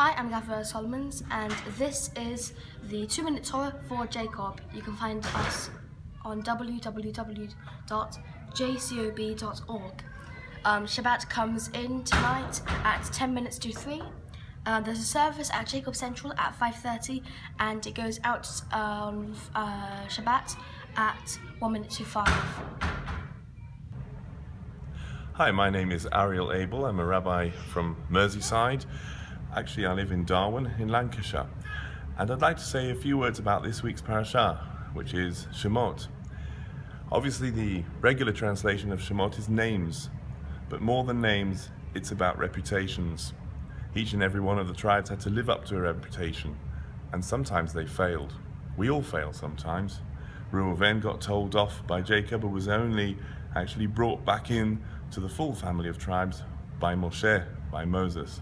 Hi, I'm Gavin Solomons, and this is the 2-Minute Torah for Jacob. You can find us on www.jcob.org. Shabbat comes in tonight at 10 minutes to 3. There's a service at Jacob Central at 5:30, and it goes out on Shabbat at 1 minute to 5. Hi, my name is Ariel Abel. I'm a rabbi from Merseyside. Actually, I live in Darwin in Lancashire. And I'd like to say a few words about this week's parashah, which is Shemot. Obviously, the regular translation of Shemot is names, but more than names, it's about reputations. Each and every one of the tribes had to live up to a reputation, and sometimes they failed. We all fail sometimes. Reuven got told off by Jacob and was only actually brought back in to the full family of tribes by Moshe, by Moses.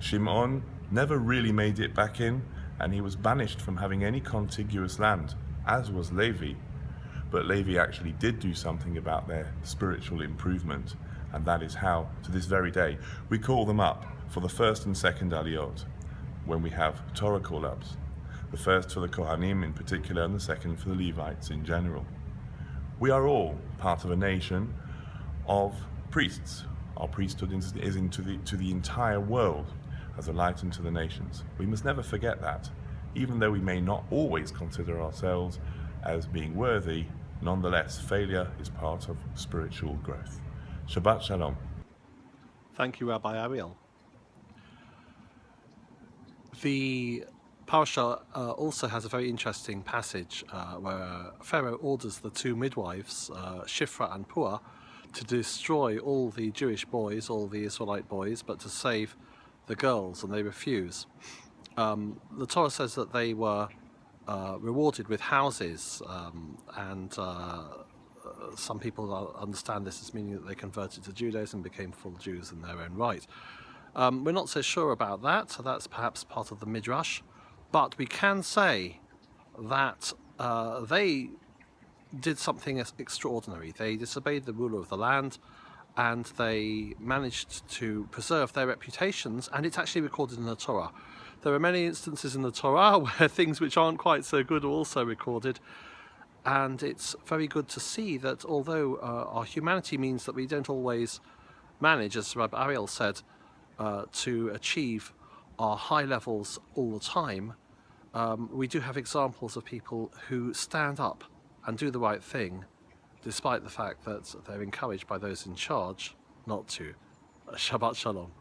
Shimon never really made it back in, and he was banished from having any contiguous land, as was Levi. But Levi actually did do something about their spiritual improvement, and that is how, to this very day, we call them up for the first and second aliyot, when we have Torah call-ups. The first for the Kohanim in particular, and the second for the Levites in general. We are all part of a nation of priests. Our priesthood is to the entire world as a light unto the nations. We must never forget that. Even though we may not always consider ourselves as being worthy, nonetheless, failure is part of spiritual growth. Shabbat Shalom. Thank you, Rabbi Ariel. The Parasha also has a very interesting passage where Pharaoh orders the two midwives, Shifra and Puah, to destroy all the Jewish boys, all the Israelite boys, but to save the girls, and they refuse. The Torah says that they were rewarded with houses, and some people understand this as meaning that they converted to Judaism and became full Jews in their own right. We're not so sure about that, so that's perhaps part of the Midrash, but we can say that they did something extraordinary. They disobeyed the ruler of the land, and they managed to preserve their reputations, and it's actually recorded in the Torah. There are many instances in the Torah where things which aren't quite so good are also recorded, and it's very good to see that although our humanity means that we don't always manage, as Rabbi Ariel said, to achieve our high levels all the time, we do have examples of people who stand up and do the right thing, despite the fact that they're encouraged by those in charge not to. Shabbat Shalom.